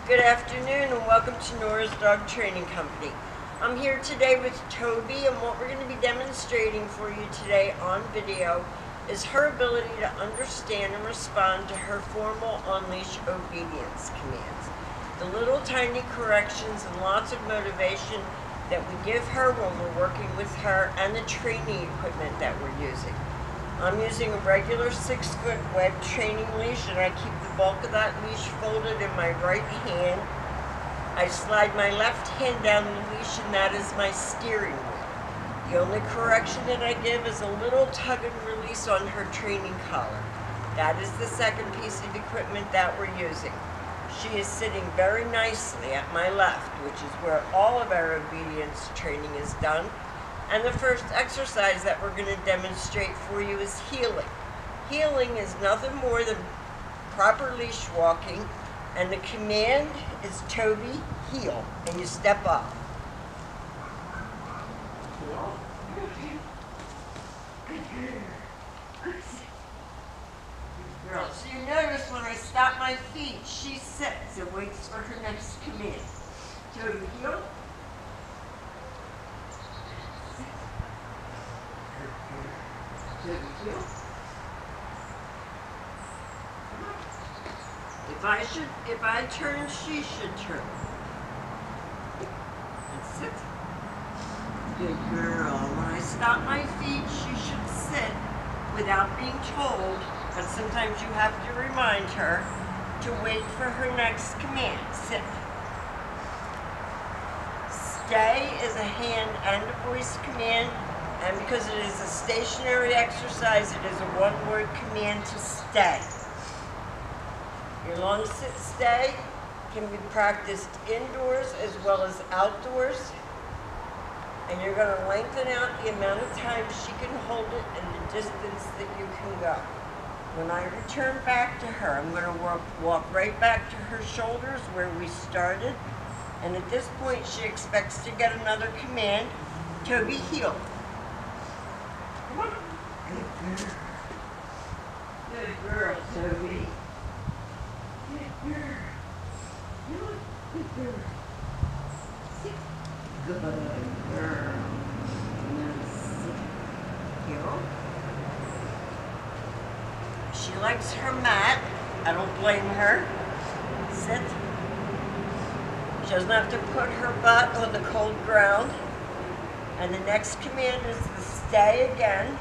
Good afternoon and welcome to Nora's Dog Training Company. I'm here today with Toby, and what we're going to be demonstrating for you today on video is her ability to understand and respond to her formal on-leash obedience commands. The little tiny corrections and lots of motivation that we give her when we're working with her, and the training equipment that we're using. I'm using a regular 6-foot web training leash, and I keep the bulk of that leash folded in my right hand. I slide my left hand down the leash, and that is my steering wheel. The only correction that I give is a little tug and release on her training collar. That is the second piece of equipment that we're using. She is sitting very nicely at my left, which is where all of our obedience training is done. And the first exercise that we're going to demonstrate for you is heeling. Heeling is nothing more than proper leash walking, and the command is Toby, heel, and you step up. Heel. Good girl. So you notice when I stop my feet, she sits and waits for her next command. Toby, heel. If I turn, she should turn. And sit. Good girl. When I stop my feet, she should sit without being told, but sometimes you have to remind her to wait for her next command. Sit. Stay is a hand and a voice command. And because it is a stationary exercise, it is a one-word command to stay. Your long sit stay can be practiced indoors as well as outdoors. And you're going to lengthen out the amount of time she can hold it and the distance that you can go. When I return back to her, I'm going to walk right back to her shoulders where we started. And at this point, she expects to get another command, Toby, heel. Good girl, Toby. Good girl. Good girl. Good girl. Now sit. Heel. She likes her mat. I don't blame her. Sit. She doesn't have to put her butt on the cold ground. And the next command is the stay again.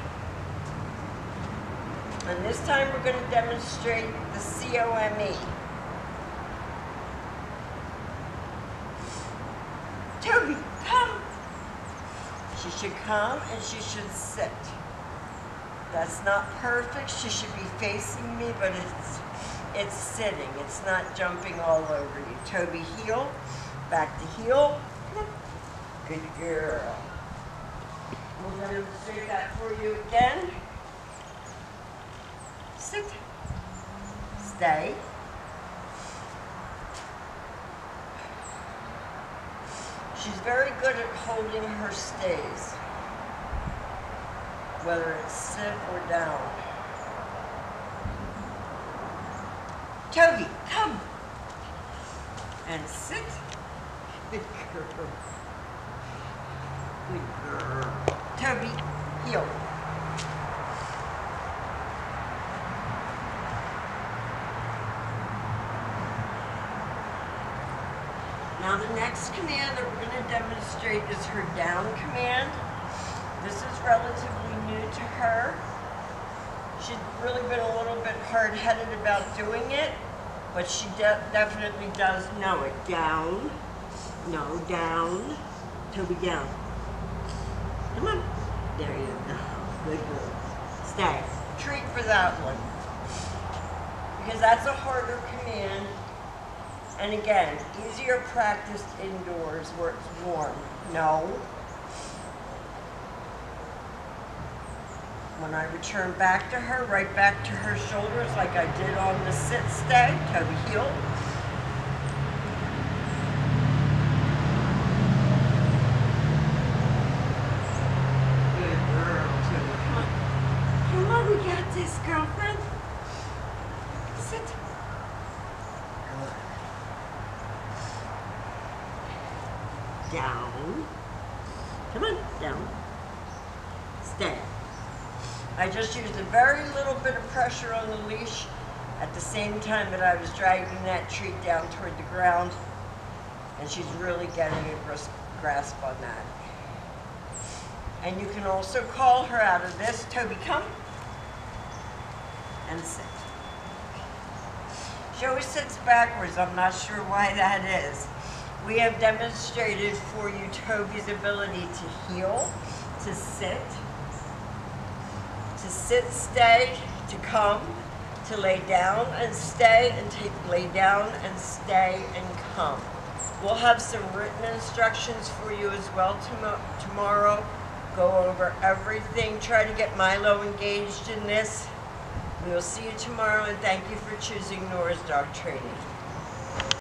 And this time we're going to demonstrate the COME. Toby, come. She should come and she should sit. That's not perfect. She should be facing me, but it's sitting. It's not jumping all over you. Toby, heel. Back to heel. Good girl. We'll demonstrate that for you again. Sit. Stay. She's very good at holding her stays, whether it's sit or down. Toby, come. And sit. Good girl. Good girl. Toby, heel. Now the next command that we're going to demonstrate is her down command. This is relatively new to her. She's really been a little bit hard-headed about doing it, but she definitely does know it. Down. No, down. Toby, down. Come on. There you go. Good girl. Stay. Treat for that one. Because that's a harder command. And again, easier practiced indoors where it's warm. No. When I return back to her, right back to her shoulders like I did on the sit stay, Toby, heel. This girlfriend. Sit. Good. down. Come on, down. Stay. I just used a very little bit of pressure on the leash at the same time that I was dragging that treat down toward the ground, and she's really getting a grasp on that. And you can also call her out of this. Toby, come and sit. She always sits backwards. I'm not sure why that is. We have demonstrated for you Toby's ability to heel, to sit, stay, to come, to lay down and stay, and lay down and stay and come. We'll have some written instructions for you as well tomorrow. Go over everything. Try to get Milo engaged in this. We will see you tomorrow, and thank you for choosing Nora's Dog Training.